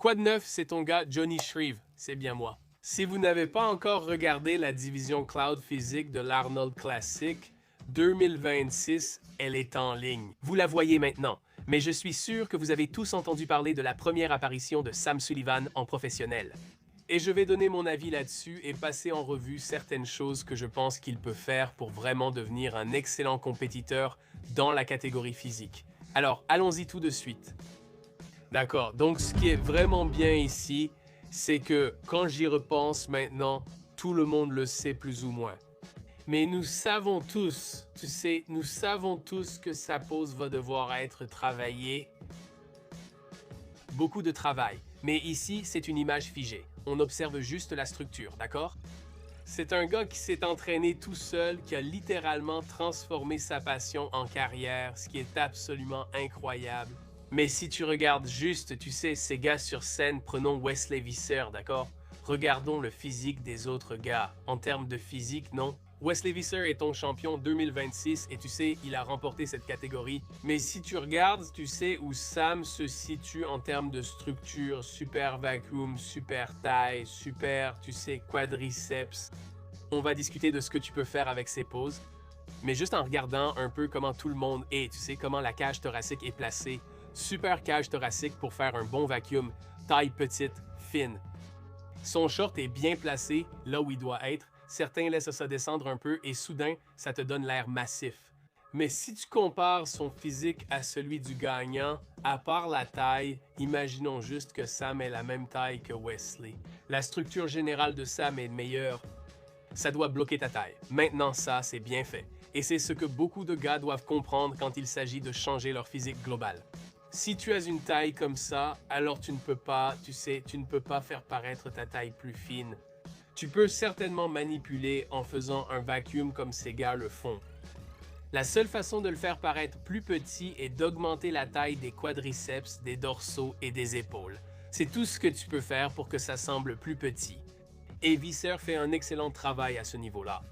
Quoi de neuf, c'est ton gars Johnny Shreve, c'est bien moi. Si vous n'avez pas encore regardé la division Cloud Physique de l'Arnold Classic 2026, elle est en ligne. Vous la voyez maintenant, mais je suis sûr que vous avez tous entendu parler de la première apparition de Sam Sullivan en professionnel. Et je vais donner mon avis là-dessus et passer en revue certaines choses que je pense qu'il peut faire pour vraiment devenir un excellent compétiteur dans la catégorie physique. Alors, allons-y tout de suite. D'accord, donc ce qui est vraiment bien ici, c'est que quand j'y repense maintenant, tout le monde le sait plus ou moins. Mais nous savons tous, tu sais, nous savons tous que sa pose va devoir être travaillée. Beaucoup de travail. Mais ici, c'est une image figée. On observe juste la structure, d'accord? C'est un gars qui s'est entraîné tout seul, qui a littéralement transformé sa passion en carrière, ce qui est absolument incroyable. Mais si tu regardes juste, tu sais, ces gars sur scène, prenons Wesley Visser, d'accord? Regardons le physique des autres gars. En termes de physique, non? Wesley Visser est ton champion 2026 et tu sais, il a remporté cette catégorie. Mais si tu regardes, tu sais où Sam se situe en termes de structure, super vacuum, super taille, super, tu sais, quadriceps. On va discuter de ce que tu peux faire avec ces poses. Mais juste en regardant un peu comment tout le monde est, tu sais, comment la cage thoracique est placée. Super cage thoracique pour faire un bon vacuum, taille petite, fine. Son short est bien placé là où il doit être. Certains laissent ça descendre un peu et soudain, ça te donne l'air massif. Mais si tu compares son physique à celui du gagnant, à part la taille, imaginons juste que Sam ait la même taille que Wesley. La structure générale de Sam est meilleure. Ça doit bloquer ta taille. Maintenant, ça, c'est bien fait. Et c'est ce que beaucoup de gars doivent comprendre quand il s'agit de changer leur physique global. Si tu as une taille comme ça, alors tu ne peux pas, tu sais, tu ne peux pas faire paraître ta taille plus fine. Tu peux certainement manipuler en faisant un vacuum comme ces gars le font. La seule façon de le faire paraître plus petit est d'augmenter la taille des quadriceps, des dorsaux et des épaules. C'est tout ce que tu peux faire pour que ça semble plus petit. Et Visser fait un excellent travail à ce niveau-là.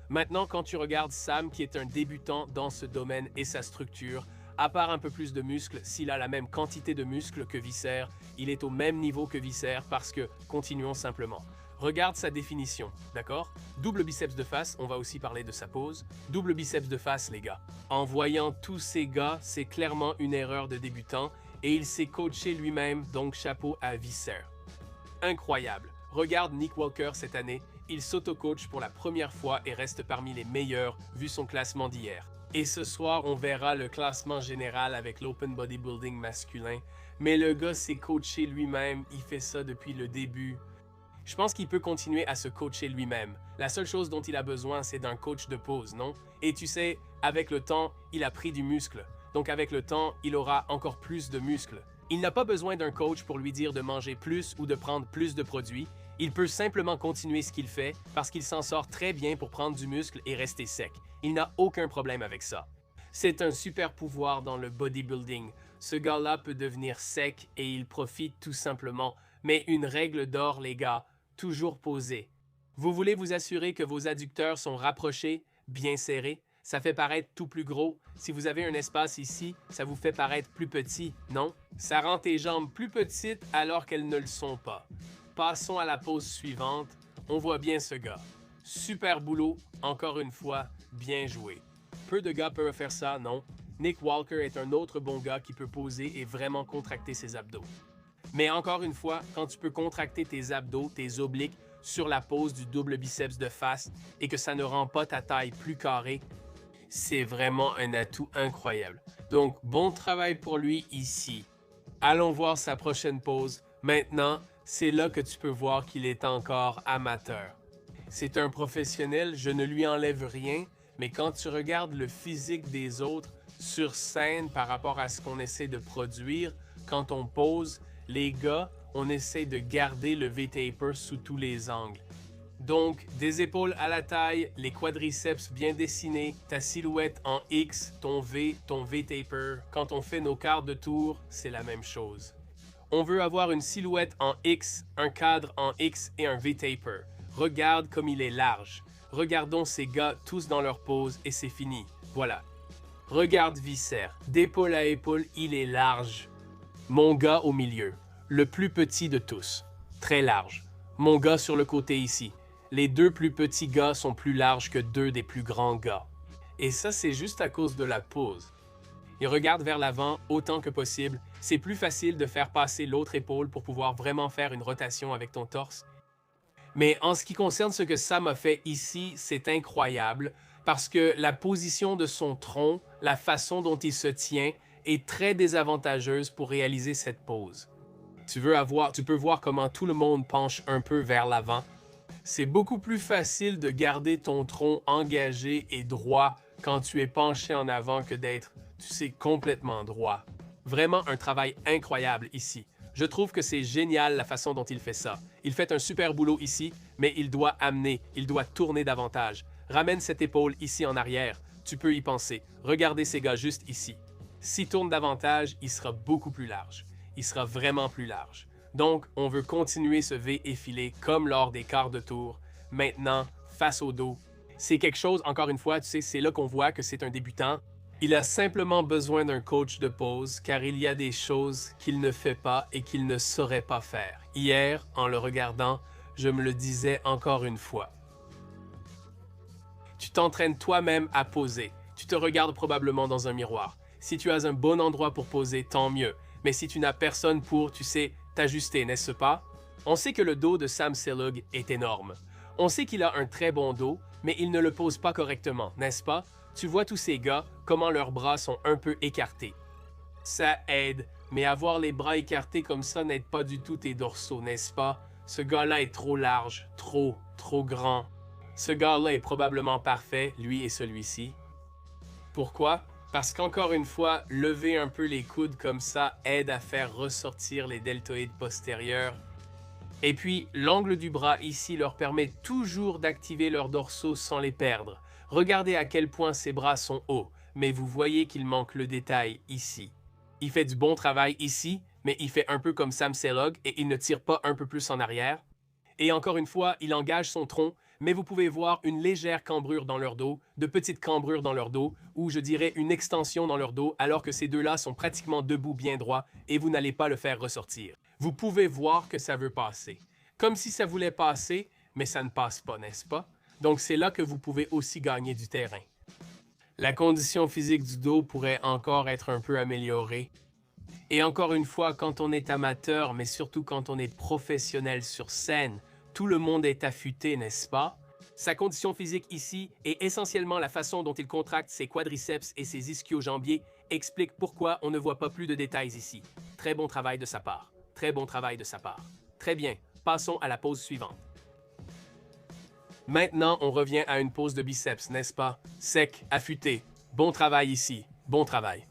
Maintenant, quand tu regardes Sam, qui est un débutant dans ce domaine et sa structure, à part un peu plus de muscles, s'il a la même quantité de muscles que Visser, il est au même niveau que Visser parce que, continuons simplement. Regarde sa définition, d'accord? Double biceps de face, on va aussi parler de sa pose. Double biceps de face, les gars. En voyant tous ces gars, c'est clairement une erreur de débutant et il s'est coaché lui-même, donc chapeau à Visser. Incroyable. Regarde Nick Walker cette année, il s'auto-coach pour la première fois et reste parmi les meilleurs vu son classement d'hier. Et ce soir, on verra le classement général avec l'Open Bodybuilding masculin. Mais le gars s'est coaché lui-même, il fait ça depuis le début. Je pense qu'il peut continuer à se coacher lui-même. La seule chose dont il a besoin, c'est d'un coach de pose, non? Et tu sais, avec le temps, il a pris du muscle. Donc avec le temps, il aura encore plus de muscles. Il n'a pas besoin d'un coach pour lui dire de manger plus ou de prendre plus de produits. Il peut simplement continuer ce qu'il fait parce qu'il s'en sort très bien pour prendre du muscle et rester sec. Il n'a aucun problème avec ça. C'est un super pouvoir dans le bodybuilding. Ce gars-là peut devenir sec et il profite tout simplement. Mais une règle d'or, les gars, toujours posée. Vous voulez vous assurer que vos adducteurs sont rapprochés, bien serrés? Ça fait paraître tout plus gros. Si vous avez un espace ici, ça vous fait paraître plus petit, non? Ça rend tes jambes plus petites alors qu'elles ne le sont pas. Passons à la pose suivante. On voit bien ce gars. Super boulot, encore une fois, bien joué. Peu de gars peuvent faire ça, non? Nick Walker est un autre bon gars qui peut poser et vraiment contracter ses abdos. Mais encore une fois, quand tu peux contracter tes abdos, tes obliques, sur la pose du double biceps de face et que ça ne rend pas ta taille plus carrée, c'est vraiment un atout incroyable. Donc, bon travail pour lui ici. Allons voir sa prochaine pose. Maintenant, c'est là que tu peux voir qu'il est encore amateur. C'est un professionnel, je ne lui enlève rien, mais quand tu regardes le physique des autres sur scène par rapport à ce qu'on essaie de produire, quand on pose, les gars, on essaie de garder le V-taper sous tous les angles. Donc, des épaules à la taille, les quadriceps bien dessinés, ta silhouette en X, ton V-taper. Quand on fait nos quarts de tour, c'est la même chose. On veut avoir une silhouette en X, un cadre en X et un V-taper. Regarde comme il est large. Regardons ces gars tous dans leur pose et c'est fini. Voilà. Regarde Visser. D'épaule à épaule, il est large. Mon gars au milieu. le plus petit de tous, très large. Mon gars sur le côté ici. Les deux plus petits gars sont plus larges que deux des plus grands gars. Et ça, c'est juste à cause de la pose. Il regarde vers l'avant autant que possible. C'est plus facile de faire passer l'autre épaule pour pouvoir vraiment faire une rotation avec ton torse. Mais en ce qui concerne ce que Sam a fait ici, c'est incroyable parce que la position de son tronc, la façon dont il se tient, est très désavantageuse pour réaliser cette pose. Tu peux voir comment tout le monde penche un peu vers l'avant. C'est beaucoup plus facile de garder ton tronc engagé et droit quand tu es penché en avant que d'être, complètement droit. Vraiment un travail incroyable ici. Je trouve que c'est génial la façon dont il fait ça. Il fait un super boulot ici, mais il doit tourner davantage. Ramène cette épaule ici en arrière. Tu peux y penser. Regardez ces gars juste ici. S'il tourne davantage, il sera beaucoup plus large. Il sera vraiment plus large. Donc, on veut continuer ce V effilé comme lors des quarts de tour. Maintenant, face au dos. C'est quelque chose, encore une fois, c'est là qu'on voit que c'est un débutant. Il a simplement besoin d'un coach de pose car il y a des choses qu'il ne fait pas et qu'il ne saurait pas faire. Hier, en le regardant, je me le disais encore une fois. Tu t'entraînes toi-même à poser. Tu te regardes probablement dans un miroir. Si tu as un bon endroit pour poser, tant mieux. Mais si tu n'as personne pour, t'ajuster, n'est-ce pas? On sait que le dos de Sam Selig est énorme. On sait qu'il a un très bon dos, mais il ne le pose pas correctement, n'est-ce pas? Tu vois tous ces gars, comment leurs bras sont un peu écartés. Ça aide, mais avoir les bras écartés comme ça n'aide pas du tout tes dorsaux, n'est-ce pas? Ce gars-là est trop large, trop grand. Ce gars-là est probablement parfait, lui et celui-ci. Pourquoi? Parce qu'encore une fois, lever un peu les coudes comme ça aide à faire ressortir les deltoïdes postérieurs. Et puis, l'angle du bras ici leur permet toujours d'activer leurs dorsaux sans les perdre. Regardez à quel point ses bras sont hauts, mais vous voyez qu'il manque le détail ici. Il fait du bon travail ici, mais il fait un peu comme Sam Selig et il ne tire pas un peu plus en arrière. Et encore une fois, il engage son tronc, mais vous pouvez voir une légère cambrure dans leur dos, de petites cambrures dans leur dos, ou je dirais une extension dans leur dos, alors que ces deux-là sont pratiquement debout bien droit et vous n'allez pas le faire ressortir. Vous pouvez voir que ça veut passer. Comme si ça voulait passer, mais ça ne passe pas, n'est-ce pas? Donc c'est là que vous pouvez aussi gagner du terrain. La condition physique du dos pourrait encore être un peu améliorée. Et encore une fois, quand on est amateur, mais surtout quand on est professionnel sur scène, tout le monde est affûté, n'est-ce pas? Sa condition physique ici et essentiellement la façon dont il contracte ses quadriceps et ses ischio-jambiers explique pourquoi on ne voit pas plus de détails ici. Très bon travail de sa part. Très bon travail de sa part. Très bien, passons à la pose suivante. Maintenant, on revient à une pose de biceps, n'est-ce pas? Sec, affûté. Bon travail ici. Bon travail.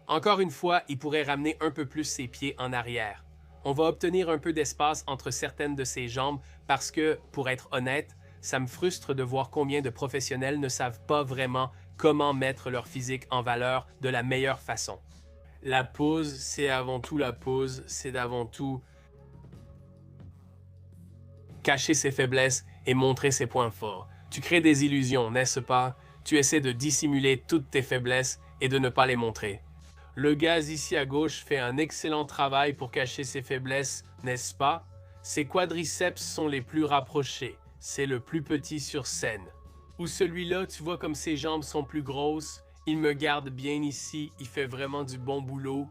Encore une fois, il pourrait ramener un peu plus ses pieds en arrière. On va obtenir un peu d'espace entre certaines de ses jambes parce que, pour être honnête, ça me frustre de voir combien de professionnels ne savent pas vraiment comment mettre leur physique en valeur de la meilleure façon. La pose, c'est avant tout la pose, c'est avant tout cacher ses faiblesses et montrer ses points forts. Tu crées des illusions, n'est-ce pas? Tu essaies de dissimuler toutes tes faiblesses et de ne pas les montrer. Le gars ici à gauche fait un excellent travail pour cacher ses faiblesses, n'est-ce pas? Ses quadriceps sont les plus rapprochés. C'est le plus petit sur scène. Ou celui-là, tu vois comme ses jambes sont plus grosses. Il me garde bien ici, il fait vraiment du bon boulot.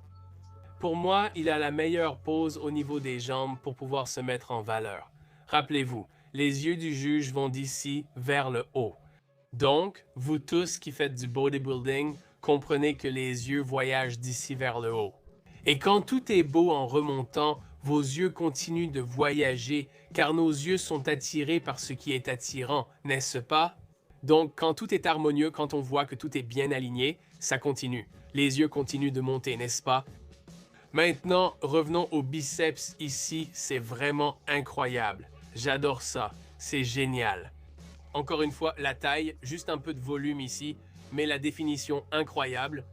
Pour moi, il a la meilleure pose au niveau des jambes pour pouvoir se mettre en valeur. Rappelez-vous, les yeux du juge vont d'ici vers le haut. Donc, vous tous qui faites du bodybuilding, comprenez que les yeux voyagent d'ici vers le haut. Et quand tout est beau en remontant, vos yeux continuent de voyager car nos yeux sont attirés par ce qui est attirant, n'est-ce pas? Donc, quand tout est harmonieux, quand on voit que tout est bien aligné, ça continue. Les yeux continuent de monter, n'est-ce pas? Maintenant, revenons aux biceps ici, c'est vraiment incroyable. J'adore ça, c'est génial. Encore une fois, la taille, juste un peu de volume ici, mais la définition incroyable.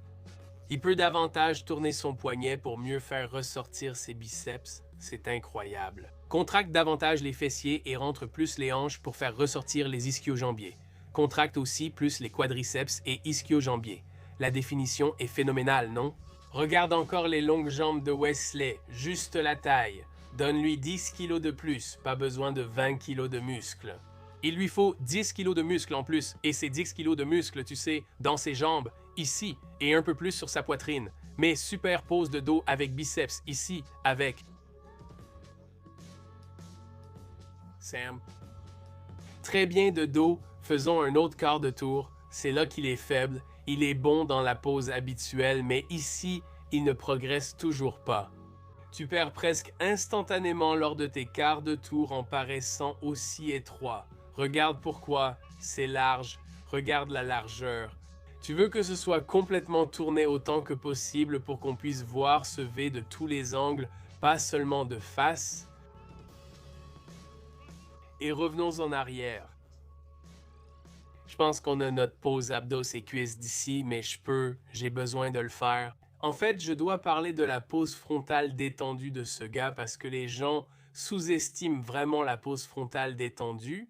Il peut davantage tourner son poignet pour mieux faire ressortir ses biceps. C'est incroyable. Contracte davantage les fessiers et rentre plus les hanches pour faire ressortir les ischio-jambiers. Contracte aussi plus les quadriceps et ischio-jambiers. La définition est phénoménale, non? Regarde encore les longues jambes de Wesley, juste la taille. Donne-lui 10 kilos de plus, pas besoin de 20 kilos de muscles. Il lui faut 10 kilos de muscles en plus, et ces 10 kilos de muscles, tu sais, dans ses jambes, ici, et un peu plus sur sa poitrine. Mais super pose de dos avec biceps, ici, avec... Sam. Très bien de dos, faisons un autre quart de tour. C'est là qu'il est faible, il est bon dans la pose habituelle, mais ici, il ne progresse toujours pas. Tu perds presque instantanément lors de tes quarts de tour en paraissant aussi étroit. Regarde pourquoi, c'est large, regarde la largeur. Tu veux que ce soit complètement tourné autant que possible pour qu'on puisse voir ce V de tous les angles, pas seulement de face. Et revenons en arrière. Je pense qu'on a notre pose abdos et cuisses d'ici, mais j'ai besoin de le faire. En fait, je dois parler de la pose frontale détendue de ce gars parce que les gens sous-estiment vraiment la pose frontale détendue.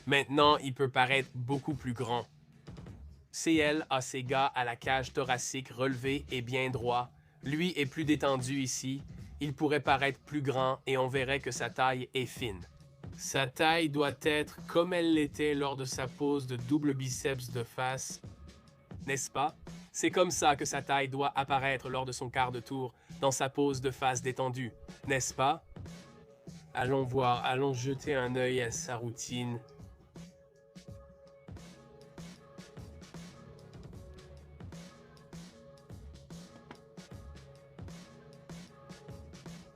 Maintenant, il peut paraître beaucoup plus grand. CL a ses gars à la cage thoracique relevée et bien droit. Lui est plus détendu ici. Il pourrait paraître plus grand et on verrait que sa taille est fine. Sa taille doit être comme elle l'était lors de sa pose de double biceps de face, n'est-ce pas? C'est comme ça que sa taille doit apparaître lors de son quart de tour, dans sa pose de face détendue, n'est-ce pas? Allons voir, allons jeter un œil à sa routine.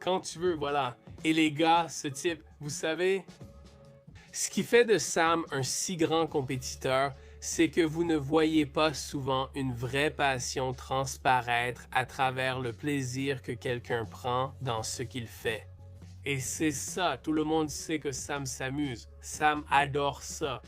Quand tu veux, voilà. Et les gars, ce type, vous savez, ce qui fait de Sam un si grand compétiteur, c'est que vous ne voyez pas souvent une vraie passion transparaître à travers le plaisir que quelqu'un prend dans ce qu'il fait. Et c'est ça, tout le monde sait que Sam s'amuse. Sam adore ça.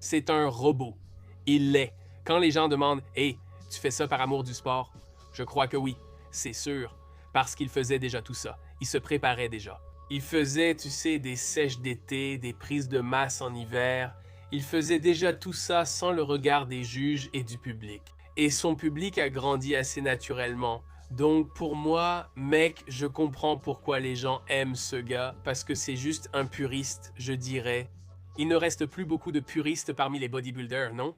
C'est un robot. Il l'est. Quand les gens demandent « Hey, tu fais ça par amour du sport? » Je crois que oui, c'est sûr. Parce qu'il faisait déjà tout ça. Il se préparait déjà. Il faisait, tu sais, des sèches d'été, des prises de masse en hiver. Il faisait déjà tout ça sans le regard des juges et du public. Et son public a grandi assez naturellement. Donc pour moi, mec, je comprends pourquoi les gens aiment ce gars, parce que c'est juste un puriste, je dirais. Il ne reste plus beaucoup de puristes parmi les bodybuilders, non?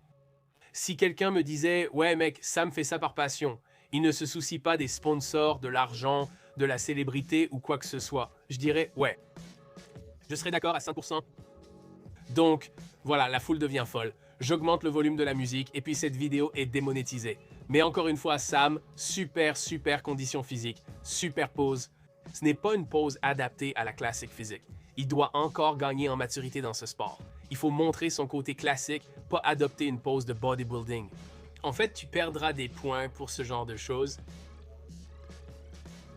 Si quelqu'un me disait « Ouais mec, Sam fait ça par passion », il ne se soucie pas des sponsors, de l'argent, de la célébrité ou quoi que ce soit. Je dirais ouais. Je serais d'accord à 100%. Donc, voilà, la foule devient folle. J'augmente le volume de la musique et puis cette vidéo est démonétisée. Mais encore une fois, Sam, super condition physique, super pose. Ce n'est pas une pose adaptée à la classique physique. Il doit encore gagner en maturité dans ce sport. Il faut montrer son côté classique, pas adopter une pose de bodybuilding. En fait, tu perdras des points pour ce genre de choses.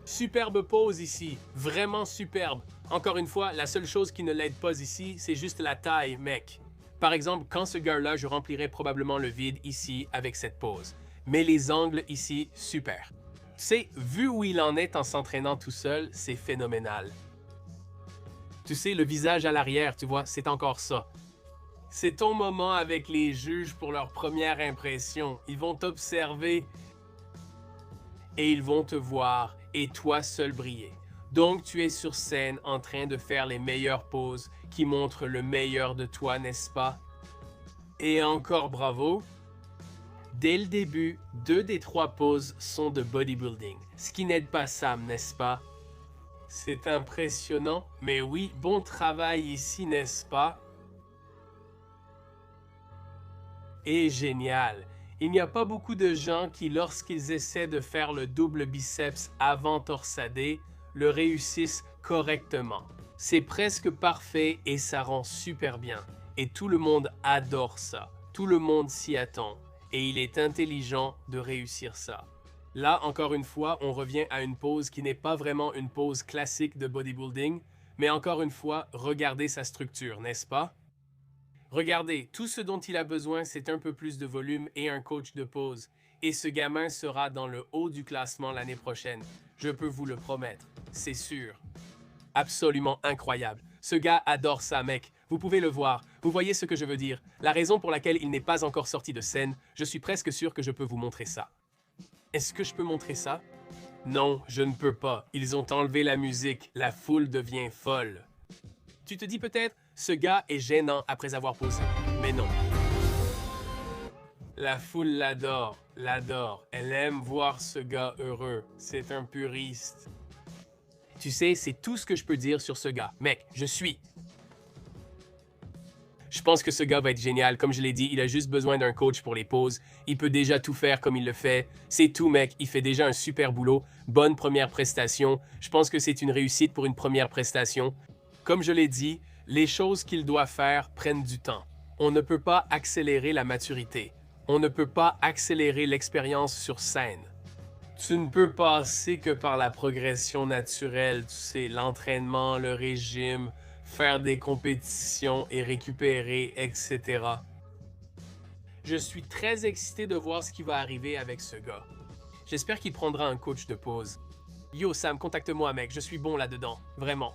Superbe pose ici, vraiment superbe. Encore une fois, la seule chose qui ne l'aide pas ici, c'est juste la taille, mec. Par exemple, quand ce gars-là, je remplirais probablement le vide ici avec cette pose. Mais les angles ici, super. Tu sais, vu où il en est en s'entraînant tout seul, c'est phénoménal. Tu sais, le visage à l'arrière, tu vois, c'est encore ça. C'est ton moment avec les juges pour leur première impression. Ils vont t'observer et ils vont te voir et toi seul briller. Donc tu es sur scène en train de faire les meilleures poses qui montrent le meilleur de toi, n'est-ce pas? Et encore bravo! Dès le début, 2 des 3 poses sont de bodybuilding, ce qui n'aide pas Sam, n'est-ce pas? C'est impressionnant, mais oui, bon travail ici, n'est-ce pas? Et génial! Il n'y a pas beaucoup de gens qui, lorsqu'ils essaient de faire le double biceps avant torsadé, le réussissent correctement. C'est presque parfait et ça rend super bien. Et tout le monde adore ça. Tout le monde s'y attend. Et il est intelligent de réussir ça. Là, encore une fois, on revient à une pose qui n'est pas vraiment une pose classique de bodybuilding, mais encore une fois, regardez sa structure, n'est-ce pas? Regardez, tout ce dont il a besoin, c'est un peu plus de volume et un coach de pose. Et ce gamin sera dans le haut du classement l'année prochaine. Je peux vous le promettre, c'est sûr. Absolument incroyable. Ce gars adore ça, mec. Vous pouvez le voir. Vous voyez ce que je veux dire. La raison pour laquelle il n'est pas encore sorti de scène, je suis presque sûr que je peux vous montrer ça. Est-ce que je peux montrer ça? Non, je ne peux pas. Ils ont enlevé la musique. La foule devient folle. Tu te dis peut-être, ce gars est gênant après avoir posé. Mais non. La foule l'adore, l'adore. Elle aime voir ce gars heureux. C'est un puriste. Tu sais, c'est tout ce que je peux dire sur ce gars. Mec, je suis. Je pense que ce gars va être génial. Comme je l'ai dit, il a juste besoin d'un coach pour les pauses. Il peut déjà tout faire comme il le fait. C'est tout, mec. Il fait déjà un super boulot. Bonne première prestation. Je pense que c'est une réussite pour une première prestation. Comme je l'ai dit, les choses qu'il doit faire prennent du temps. On ne peut pas accélérer la maturité. On ne peut pas accélérer l'expérience sur scène. Tu ne peux passer que par la progression naturelle, tu sais, l'entraînement, le régime, faire des compétitions et récupérer, etc. Je suis très excité de voir ce qui va arriver avec ce gars. J'espère qu'il prendra un coach de pause. Yo Sam, contacte-moi mec, je suis bon là-dedans, vraiment.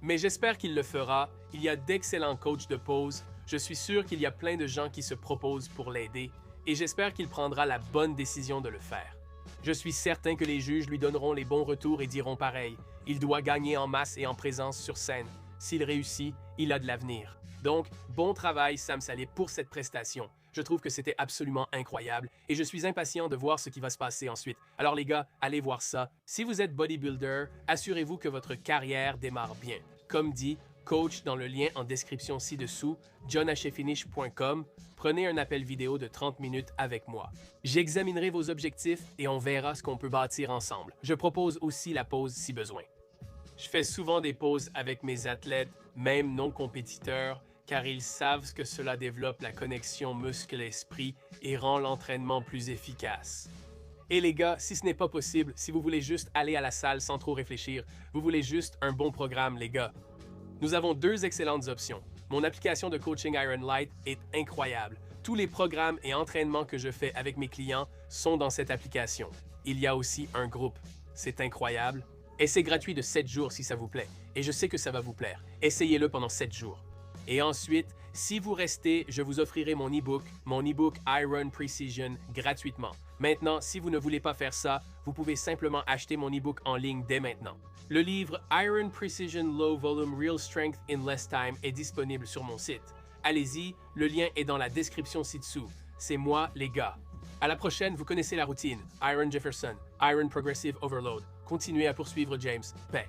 Mais j'espère qu'il le fera, il y a d'excellents coachs de pause, je suis sûr qu'il y a plein de gens qui se proposent pour l'aider, et j'espère qu'il prendra la bonne décision de le faire. Je suis certain que les juges lui donneront les bons retours et diront pareil. Il doit gagner en masse et en présence sur scène. S'il réussit, il a de l'avenir. Donc, bon travail Sam Saleh pour cette prestation. Je trouve que c'était absolument incroyable et je suis impatient de voir ce qui va se passer ensuite. Alors les gars, allez voir ça. Si vous êtes bodybuilder, assurez-vous que votre carrière démarre bien. Comme dit, coach dans le lien en description ci-dessous, johnhfinish.com. Prenez un appel vidéo de 30 minutes avec moi. J'examinerai vos objectifs et on verra ce qu'on peut bâtir ensemble. Je propose aussi la pause si besoin. Je fais souvent des pauses avec mes athlètes, même non compétiteurs, car ils savent que cela développe la connexion muscle-esprit et rend l'entraînement plus efficace. Et les gars, si ce n'est pas possible, si vous voulez juste aller à la salle sans trop réfléchir, vous voulez juste un bon programme, les gars, nous avons deux excellentes options. Mon application de coaching Iron Light est incroyable. Tous les programmes et entraînements que je fais avec mes clients sont dans cette application. Il y a aussi un groupe. C'est incroyable. Et c'est gratuit de 7 jours si ça vous plaît. Et je sais que ça va vous plaire. Essayez-le pendant 7 jours. Et ensuite, si vous restez, je vous offrirai mon e-book Iron Precision, gratuitement. Maintenant, si vous ne voulez pas faire ça, vous pouvez simplement acheter mon e-book en ligne dès maintenant. Le livre Iron Precision Low Volume Real Strength in Less Time est disponible sur mon site. Allez-y, le lien est dans la description ci-dessous. C'est moi, les gars. À la prochaine, vous connaissez la routine. Iron Jefferson, Iron Progressive Overload. Continuez à poursuivre James. Paix.